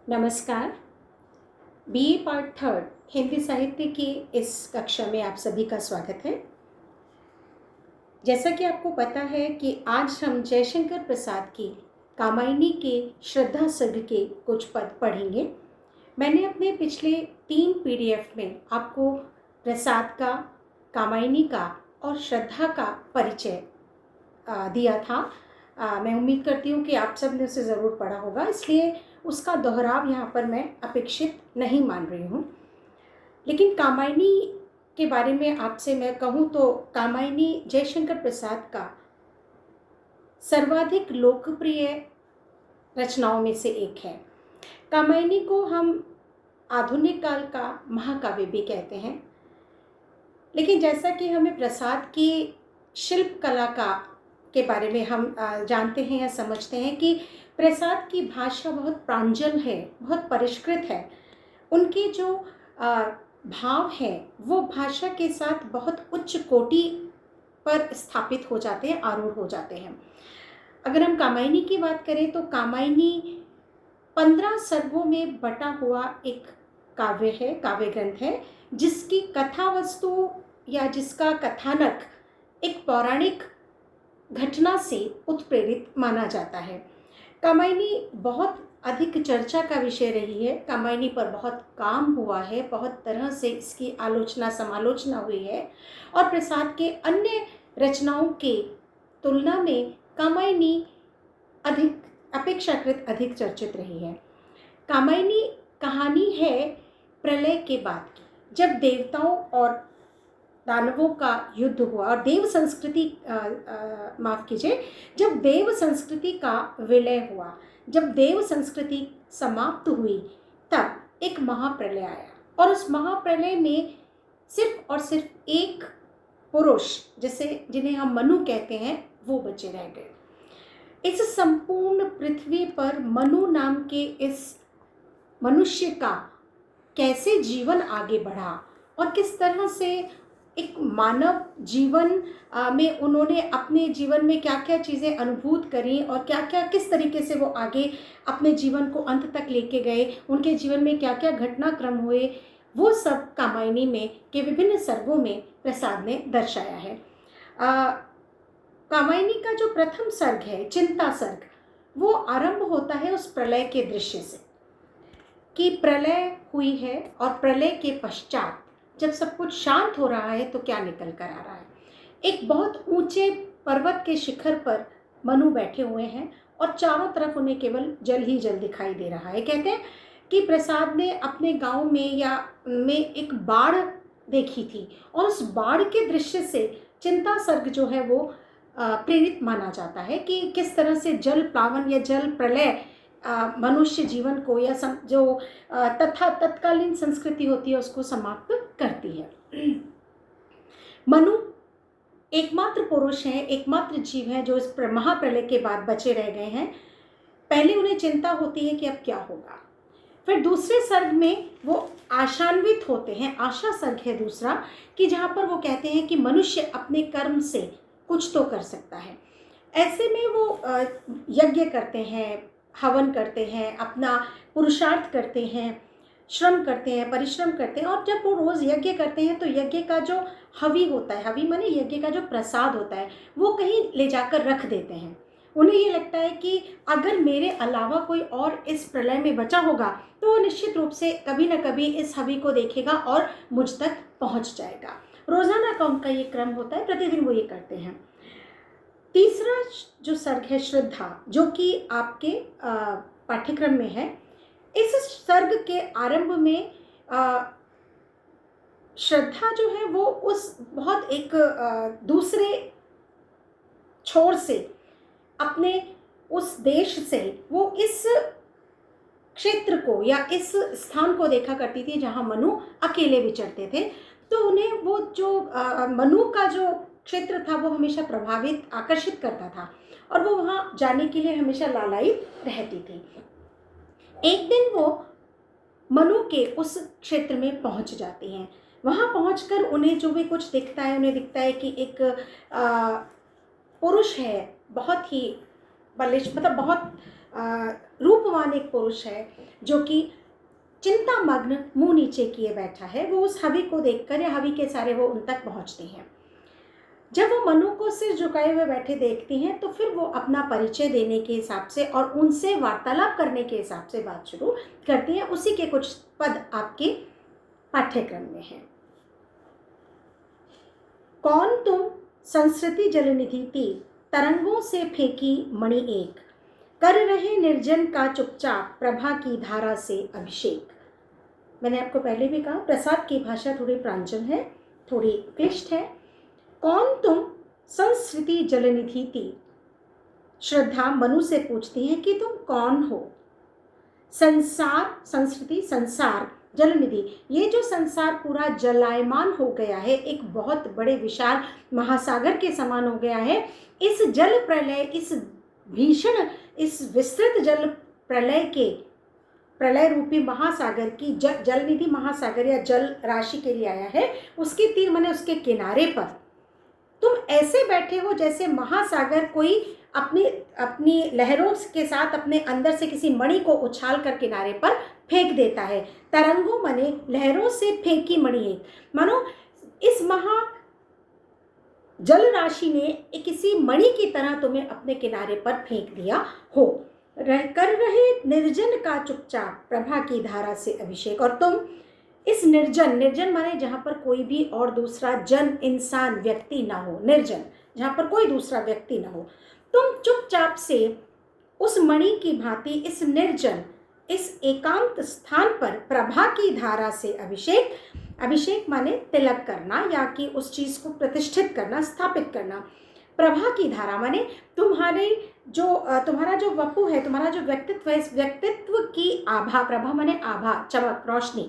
नमस्कार। BA part third Hindi साहित्य की इस कक्षा में आप सभी का स्वागत है। जैसा कि आपको पता है कि आज हम जयशंकर प्रसाद की कामायनी के श्रद्धा सर्ग के कुछ पद पढ़ेंगे। मैंने अपने पिछले 3 पीडीएफ में आपको प्रसाद का, कामायनी का और श्रद्धा का परिचय दिया था। मैं उम्मीद करती हूँ कि आप सब ने उसे ज़रूर पढ़ा होगा, इसलिए उसका दोहराव यहाँ पर मैं अपेक्षित नहीं मान रही हूँ। लेकिन कामायनी के बारे में आपसे मैं कहूँ तो कामायनी जयशंकर प्रसाद का सर्वाधिक लोकप्रिय रचनाओं में से एक है। कामायनी को हम आधुनिक काल का महाकाव्य भी कहते हैं। लेकिन जैसा कि हमें प्रसाद की शिल्प कला के बारे में हम जानते हैं या समझते हैं कि प्रसाद की भाषा बहुत प्रांजल है, बहुत परिष्कृत है। उनके जो भाव हैं वो भाषा के साथ बहुत उच्च कोटि पर स्थापित हो जाते हैं, आरूढ़ हो जाते हैं। अगर हम कामायनी की बात करें तो कामायनी 15 सर्गों में बटा हुआ एक काव्य है, काव्य ग्रंथ है, जिसकी कथा वस्तु या जिसका कथानक एक पौराणिक घटना से उत्प्रेरित माना जाता है। कामायनी बहुत अधिक चर्चा का विषय रही है। कामायनी पर बहुत काम हुआ है, बहुत तरह से इसकी आलोचना समालोचना हुई है और प्रसाद के अन्य रचनाओं के तुलना में कामायनी अधिक अपेक्षाकृत अधिक चर्चित रही है। कामायनी कहानी है प्रलय के बाद की, जब देवताओं और दानवों का युद्ध हुआ और देव संस्कृति माफ कीजिए, जब देव संस्कृति का विलय हुआ, जब देव संस्कृति समाप्त हुई, तब एक महाप्रलय आया और उस महाप्रलय में सिर्फ और सिर्फ एक पुरुष, जिन्हें हम मनु कहते हैं, वो बचे रह गए। इस संपूर्ण पृथ्वी पर मनु नाम के इस मनुष्य का कैसे जीवन आगे बढ़ा और किस तरह से एक मानव जीवन में उन्होंने अपने जीवन में क्या क्या चीज़ें अनुभूत करी और क्या क्या किस तरीके से वो आगे अपने जीवन को अंत तक लेके गए, उनके जीवन में क्या क्या घटनाक्रम हुए, वो सब कामायनी में के विभिन्न सर्गों में प्रसाद ने दर्शाया है। कामायनी का जो प्रथम सर्ग है, चिंता सर्ग, वो आरंभ होता है उस प्रलय के दृश्य से कि प्रलय हुई है और प्रलय के पश्चात जब सब कुछ शांत हो रहा है तो क्या निकल कर आ रहा है। एक बहुत ऊंचे पर्वत के शिखर पर मनु बैठे हुए हैं और चारों तरफ उन्हें केवल जल ही जल दिखाई दे रहा है। कहते हैं कि प्रसाद ने अपने गांव में एक बाढ़ देखी थी और उस बाढ़ के दृश्य से चिंता सर्ग जो है वो प्रेरित माना जाता है कि किस तरह से जल प्लावन या जल प्रलय मनुष्य जीवन को या जो तत्कालीन संस्कृति होती है उसको समाप्त करती है। मनु एकमात्र पुरुष हैं, एकमात्र जीव हैं जो इस महाप्रलय के बाद बचे रह गए हैं। पहले उन्हें चिंता होती है कि अब क्या होगा, फिर दूसरे सर्ग में वो आशान्वित होते हैं, आशा सर्ग है दूसरा, कि जहाँ पर वो कहते हैं कि मनुष्य अपने कर्म से कुछ तो कर सकता है। ऐसे में वो यज्ञ करते हैं, हवन करते हैं, अपना पुरुषार्थ करते हैं, श्रम करते हैं, परिश्रम करते हैं और जब वो रोज़ यज्ञ करते हैं तो यज्ञ का जो हवि होता है, हवि माने यज्ञ का जो प्रसाद होता है, वो कहीं ले जाकर रख देते हैं। उन्हें ये लगता है कि अगर मेरे अलावा कोई और इस प्रलय में बचा होगा तो वो निश्चित रूप से कभी ना कभी इस हवि को देखेगा और मुझ तक पहुँच जाएगा। रोज़ाना का उनका ये क्रम होता है, प्रतिदिन वो ये करते हैं। तीसरा जो सर्ग है श्रद्धा, जो कि आपके पाठ्यक्रम में है, इस सर्ग के आरंभ में श्रद्धा जो है वो उस बहुत एक दूसरे छोर से अपने उस देश से वो इस क्षेत्र को या इस स्थान को देखा करती थी जहाँ मनु अकेले विचरते थे। तो उन्हें वो जो मनु का जो क्षेत्र था वो हमेशा प्रभावित, आकर्षित करता था और वो वहाँ जाने के लिए हमेशा लालायित रहती थी। एक दिन वो मनु के उस क्षेत्र में पहुँच जाती हैं। वहाँ पहुँचकर उन्हें जो भी कुछ दिखता है, उन्हें दिखता है कि एक पुरुष है, बहुत ही बलिष्ठ, मतलब बहुत रूपवान एक पुरुष है जो कि चिंता मग्न मुंह नीचे किए बैठा है, वो उस हवि को देखकर या हवि के सारे वो उन तक पहुंचते हैं। जब वो मनु को सिर झुकाए हुए बैठे देखती हैं तो फिर वो अपना परिचय देने के हिसाब से और उनसे वार्तालाप करने के हिसाब से बात शुरू करती हैं। उसी के कुछ पद आपके पाठ्यक्रम में हैं। कौन तुम संस्कृति जलनिधि तीर, तरंगों से फेंकी मणि एक, कर रहे निर्जन का चुपचाप प्रभा की धारा से अभिषेक। मैंने आपको पहले भी कहा प्रसाद की भाषा थोड़ी प्रांजल है, थोड़ी क्लिष्ट है। कौन तुम संस्कृति जलनिधि तीर, श्रद्धा मनु से पूछती है कि तुम कौन हो। संसार, संस्कृति संसार, जलनिधि, ये जो संसार पूरा जलायमान हो गया है, एक बहुत बड़े विशाल महासागर के समान हो गया है। इस जल प्रलय, इस भीषण, इस विस्तृत जल प्रलय के, प्रलय रूपी महासागर की जलनिधि महासागर या जल राशि के लिए आया है। उसके तीर माने उसके किनारे पर तुम ऐसे बैठे हो जैसे महासागर कोई अपनी लहरों के साथ अपने अंदर से किसी मणि को उछाल कर किनारे पर फेंक देता है। तरंगों माने लहरों से फेंकी मणि एक, मानो इस महा जल राशि ने किसी मणि की तरह तुम्हें अपने किनारे पर फेंक दिया हो। कर रहे निर्जन का चुपचाप प्रभा की धारा से अभिषेक, और तुम इस निर्जन, निर्जन माने जहाँ पर कोई भी और दूसरा जन, इंसान, व्यक्ति ना हो, निर्जन जहाँ पर कोई दूसरा व्यक्ति ना हो, तुम चुपचाप से उस मणि की भांति इस निर्जन, इस एकांत स्थान पर प्रभा की धारा से अभिषेक, अभिषेक माने तिलक करना या कि उस चीज को प्रतिष्ठित करना, स्थापित करना। प्रभा की धारा माने तुम्हारा जो वपु है, तुम्हारा जो व्यक्तित्व है, इस व्यक्तित्व की आभा, प्रभा माने आभा, चमक, रोशनी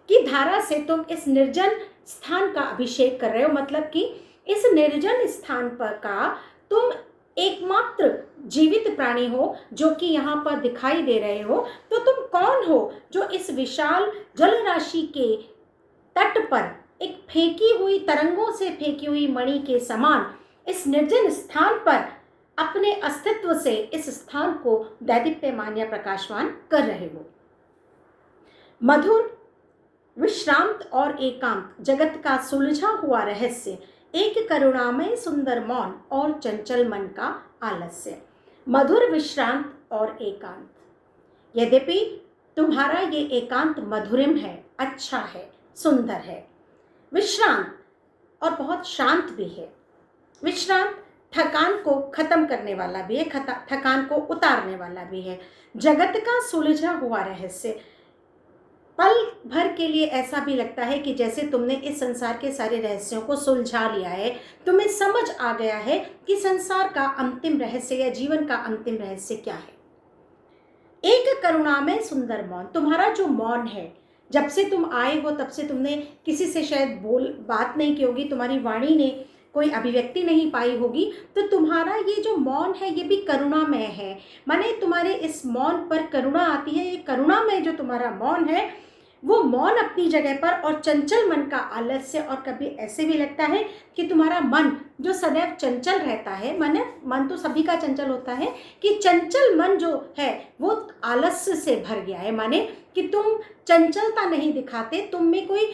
की धारा से तुम इस निर्जन स्थान का अभिषेक कर रहे हो। मतलब कि इस निर्जन स्थान पर का तुम एकमात्र जीवित प्राणी हो जो कि यहाँ पर दिखाई दे रहे हो। तो तुम कौन हो जो इस विशाल जल राशि के तट पर एक फेंकी हुई, तरंगों से फेंकी हुई मणि के समान इस निर्जन स्थान पर अपने अस्तित्व से इस स्थान को दैदीप्यमान या प्रकाशवान कर रहे हो। मधुर, विश्रांत और एकांत, जगत का सुलझा हुआ रहस्य, एक करुणामय सुंदर मौन और चंचल मन का आलस्य। मधुर, विश्रांत और एकांत। यद्यपि तुम्हारा ये एकांत मधुरिम है, अच्छा है, सुंदर है, विश्रांत और बहुत शांत भी है। विश्रांत थकान को खत्म करने वाला भी है, थकान को उतारने वाला भी है। जगत का सुलझा हुआ रहस्य, पल भर के लिए ऐसा भी लगता है कि जैसे तुमने इस संसार के सारे रहस्यों को सुलझा लिया है, तुम्हें समझ आ गया है कि संसार का अंतिम रहस्य या जीवन का अंतिम रहस्य क्या है। एक करुणामय सुंदर मौन, तुम्हारा जो मौन है, जब से तुम आए हो तब से तुमने किसी से शायद बात नहीं की होगी, तुम्हारी वाणी ने कोई अभिव्यक्ति नहीं पाई होगी, तो तुम्हारा ये जो मौन है ये भी करुणामय है। माने तुम्हारे इस मौन पर करुणा आती है। ये करुणामय जो तुम्हारा मौन है वो मौन अपनी जगह पर, और चंचल मन का आलस्य, और कभी ऐसे भी लगता है कि तुम्हारा मन जो सदैव चंचल रहता है, मन तो सभी का चंचल होता है, कि चंचल मन जो है वो आलस्य से भर गया है। माने कि तुम चंचलता नहीं दिखाते, तुम में कोई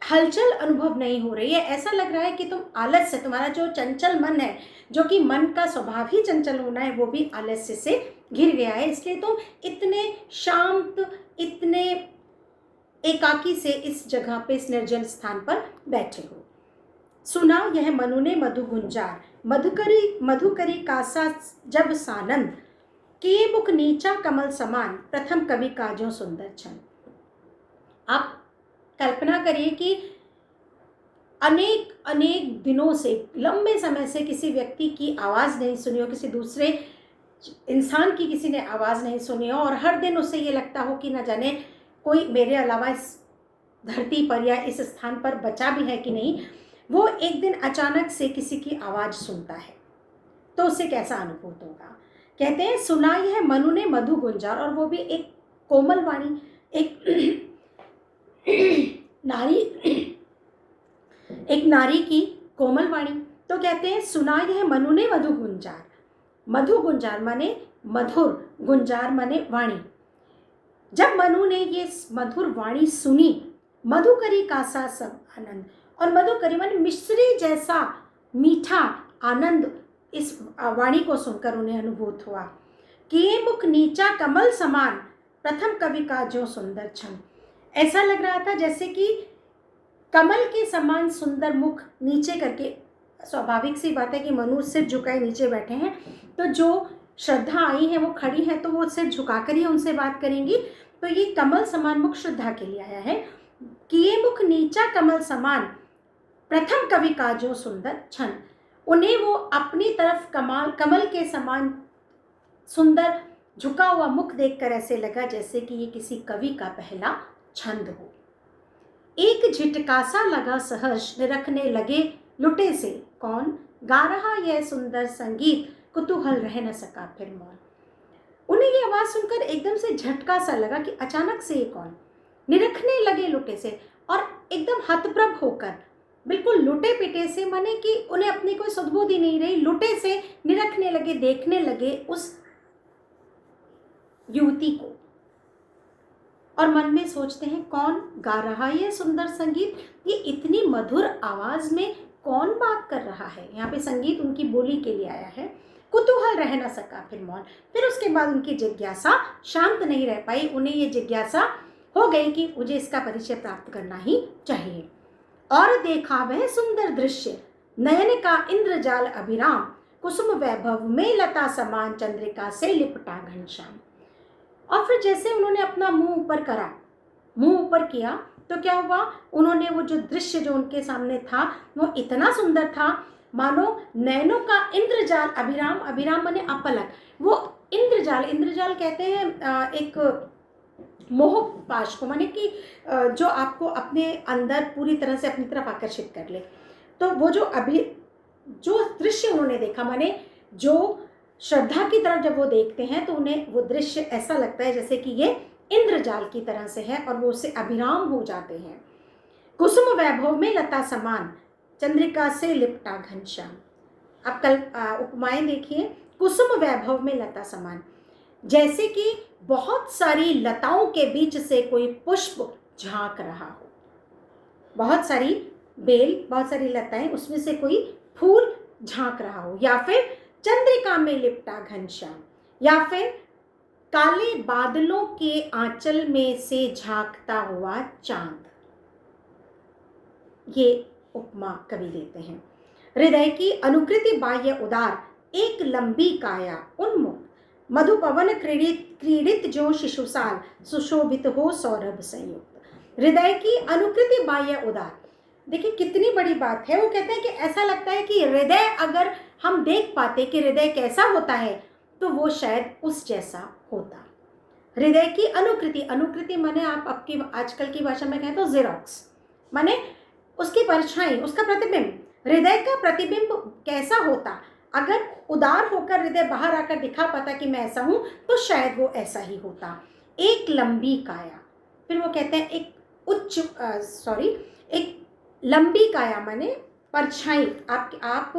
हलचल अनुभव नहीं हो रही है। ऐसा लग रहा है कि तुम आलस्य, तुम्हारा जो चंचल मन है, जो कि मन का स्वभाव ही चंचल होना है, वो भी आलस्य से घिर गया है। इसलिए तुम इतने शांत, इतने एकाकी से इस जगह पे, इस निर्जन स्थान पर बैठे हो। सुना यह मनु ने मधु गुंजार, मधुकरी कासा जब सानंद, किए मुख नीचा कमल समान, प्रथम कवि काजों सुंदर छंद। आप कल्पना करिए कि अनेक दिनों से, लंबे समय से किसी व्यक्ति की आवाज़ नहीं सुनी हो, किसी दूसरे इंसान की किसी ने आवाज़ नहीं सुनी हो, और हर दिन उसे ये लगता हो कि न जाने कोई मेरे अलावा इस धरती पर या इस स्थान पर बचा भी है कि नहीं। वो एक दिन अचानक से किसी की आवाज़ सुनता है तो उसे कैसा अनुभूत होगा। कहते हैं सुना यह मनु ने मधु गुंजार, और वो भी एक कोमल वाणी, एक नारी की कोमल वाणी। तो कहते हैं सुना यह मनु ने मधु गुंजार। मधु गुंजार माने मधुर, गुंजार माने वाणी। जब मनु ने ये मधुर वाणी सुनी, मधुकरी का सा सब आनंद, और मधुकरी माने मिश्री जैसा मीठा आनंद इस वाणी को सुनकर उन्हें अनुभूत हुआ। किए मुख नीचा कमल समान, प्रथम कवि का जो सुंदर छन। ऐसा लग रहा था जैसे कि कमल के समान सुंदर मुख नीचे करके, स्वाभाविक सी बात है कि मनु सिर झुकाए नीचे बैठे हैं, तो जो श्रद्धा आई है वो खड़ी है, तो वो सिर झुकाकर ही उनसे बात करेंगी। तो ये कमल समान मुख श्रद्धा के लिए आया है। किए मुख नीचा कमल समान, प्रथम कवि का जो सुंदर छन। उन्हें वो अपनी तरफ कमल के समान सुंदर झुका हुआ मुख देखकर ऐसे लगा जैसे कि ये किसी कवि का पहला छंद हो। एक झिटका सा लगा सहर्ष, निरखने लगे लुटे से कौन, गा रहा यह सुंदर संगीत, कुतूहल रह न सका फिर मौन। उन्हें ये आवाज सुनकर एकदम से झटका सा लगा कि अचानक से ये कौन। निरखने लगे लुटे से, और एकदम हतप्रभ होकर, बिल्कुल लुटे पिटे से, माने कि उन्हें अपनी कोई सुधबुद्धि नहीं रही, लुटे से निरखने लगे, देखने लगे उस युवती को, और मन में सोचते हैं कौन गा रहा है ये सुंदर संगीत, ये इतनी मधुर आवाज में कौन बात कर रहा है। यहाँ पे संगीत उनकी बोली के लिए आया है। कुतूहल रह न सका फिर मौन। फिर उसके बाद उनकी जिज्ञासा शांत नहीं रह पाई, उन्हें ये जिज्ञासा हो गई कि मुझे इसका परिचय प्राप्त करना ही चाहिए। और देखा वह सुंदर दृश्य, नयन का इंद्रजाल अभिराम, कुसुम वैभव में लता समान, चंद्रिका से लिपटा घनश्याम। और फिर जैसे उन्होंने अपना मुंह ऊपर करा, मुंह ऊपर किया, तो क्या हुआ, उन्होंने वो जो दृश्य जो उनके सामने था वो इतना सुंदर था, मानो नैनों का इंद्रजाल, अभिराम, अभिराम माने अपलक, वो इंद्रजाल, इंद्रजाल कहते हैं एक मोह पाश को, माने कि जो आपको अपने अंदर पूरी तरह से अपनी तरफ आकर्षित कर ले। तो वो जो दृश्य उन्होंने देखा, माने जो श्रद्धा की तरफ जब वो देखते हैं तो उन्हें वो दृश्य ऐसा लगता है जैसे कि ये इंद्रजाल की तरह से है, और वो उससे अभिराम हो जाते हैं। कुसुम वैभव में लता समान, चंद्रिका से लिपटा घनश्याम। अब कल उपमाएं देखिए। कुसुम वैभव में लता समान, जैसे कि बहुत सारी लताओं के बीच से कोई पुष्प झांक रहा हो, बहुत सारी बेल, बहुत सारी लताएं, उसमें से कोई फूल झांक रहा हो। या फिर चंद्रिका में लिपटा घनश्याम, या फिर काले बादलों के आंचल में से झांकता हुआ चांद। ये उपमा कवि देते हैं। हृदय की अनुकृति बाह्य उदार, एक लंबी काया उन्मुख, मधु पवन क्रीडित जो शिशुसाल, सुशोभित हो सौरभ संयुक्त। हृदय की अनुकृति बाह्य उदार, देखिए कितनी बड़ी बात है। वो कहते हैं कि ऐसा लगता है कि हृदय, अगर हम देख पाते कि हृदय कैसा होता है तो वो शायद उस जैसा होता। हृदय की अनुकृति, अनुकृति माने आप आपकी आजकल की भाषा में कहें तो जेरोक्स, माने उसकी परछाई, उसका प्रतिबिंब। हृदय का प्रतिबिंब कैसा होता, अगर उदार होकर हृदय बाहर आकर दिखा पाता कि मैं ऐसा हूं तो शायद वो ऐसा ही होता। एक लंबी काया, फिर वो कहते हैं एक लंबी काया माने परछाई। आप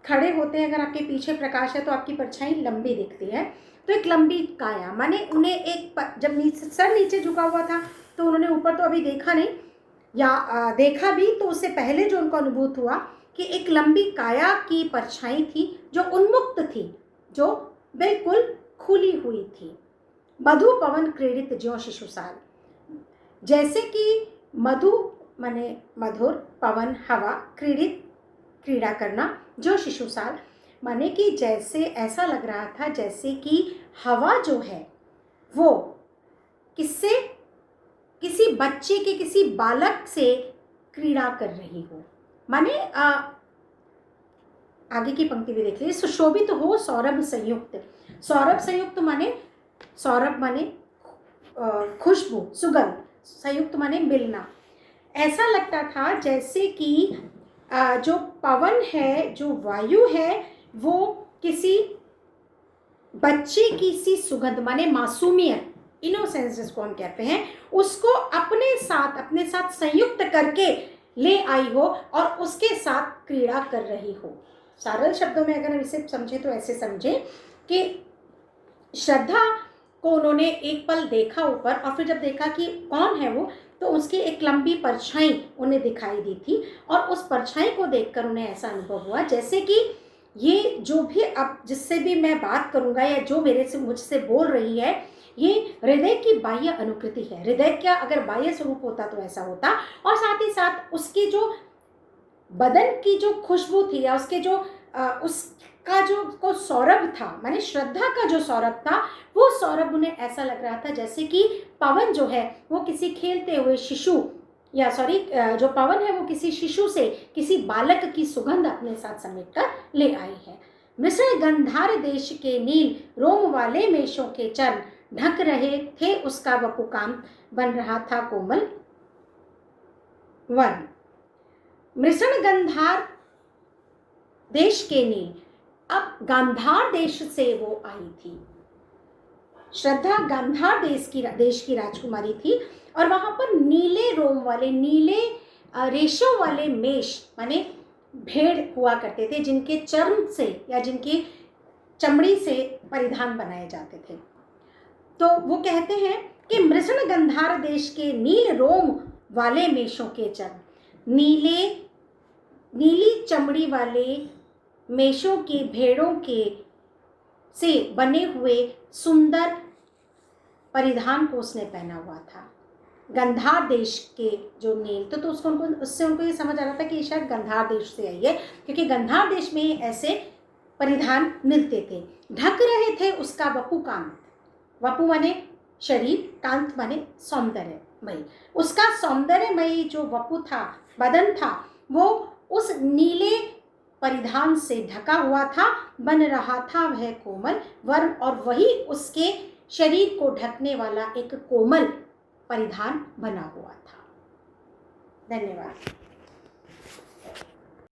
खड़े होते हैं, अगर आपके पीछे प्रकाश है तो आपकी परछाई लंबी दिखती है। तो एक लंबी काया माने उन्हें जब सर नीचे झुका हुआ था तो उन्होंने ऊपर तो अभी देखा नहीं, या देखा भी तो उससे पहले जो उनको अनुभूत हुआ कि एक लंबी काया की परछाई थी जो उन्मुक्त थी, जो बिल्कुल खुली हुई थी। मधु पवन क्रीडित ज्यों शिशुसाल, जैसे कि मधु माने मधुर, पवन हवा, क्रीडित क्रीड़ा करना, जो शिशुसाल माने कि जैसे ऐसा लग रहा था जैसे कि हवा जो है वो किससे, किसी बच्चे के, किसी बालक से क्रीड़ा कर रही हो। माने आगे की पंक्ति भी देख लीजिए। सुशोभित हो सौरभ संयुक्त, सौरभ संयुक्त माने, सौरभ माने खुशबू, सुगंध, संयुक्त माने मिलना। ऐसा लगता था जैसे कि जो पवन है, जो वायु है, वो किसी बच्चे की सी सुगंध माने मासूमियत, इनोसेंस जिसको हम कहते हैं, उसको अपने साथ संयुक्त करके ले आई हो और उसके साथ क्रीड़ा कर रही हो। सरल शब्दों में अगर हम इसे समझें तो ऐसे समझें कि श्रद्धा को उन्होंने एक पल देखा ऊपर, और फिर जब देखा कि कौन है वो, तो उसकी एक लंबी परछाई उन्हें दिखाई दी थी, और उस परछाई को देखकर उन्हें ऐसा अनुभव हुआ जैसे कि ये जो भी अब जिससे भी मैं बात करूँगा या जो मुझसे बोल रही है, ये हृदय की बाह्य अनुकृति है। हृदय का अगर बाह्य स्वरूप होता तो ऐसा होता, और साथ ही साथ उसकी जो बदन की जो खुशबू थी, या उसके जो उसका जो को सौरभ था, माने श्रद्धा का जो सौरभ था, वो सौरभ उन्हें ऐसा लग रहा था जैसे कि पवन जो है वो किसी खेलते हुए शिशु, या सॉरी जो पवन है वो किसी शिशु से, किसी बालक की सुगंध अपने साथ समेट कर ले आई है। मिश्र गंधार देश के नील रोम वाले मेषों के चरण ढक रहे थे उसका वपुकाम, बन रहा था कोमल वन। मृषण गंधार देश के नील, अब गांधार देश से वो आई थी। श्रद्धा गांधार देश की राजकुमारी थी, और वहां पर नीले रोम वाले, नीले रेशों वाले मेष माने भेड़ हुआ करते थे, जिनके चर्म से या जिनकी चमड़ी से परिधान बनाए जाते थे। तो वो कहते हैं कि मृषण गंधार देश के नील रोम वाले मेषों के चर्म, नीली चमड़ी वाले मेषों के, भेड़ों के से बने हुए सुंदर परिधान को उसने पहना हुआ था। गंधार देश के जो नील, तो उससे उनको ये समझ आ रहा था कि शायद गंधार देश से आई है, क्योंकि गंधार देश में ऐसे परिधान मिलते थे। ढक रहे थे उसका वपु कांत, वपु माने शरीर, कांत माने सौंदर्यमयी, उसका सौंदर्यमयी जो वपु था, बदन था, वो उस नीले परिधान से ढका हुआ था, बन रहा था वह कोमल वर, और वही उसके शरीर को ढकने वाला एक कोमल परिधान बना हुआ था। धन्यवाद।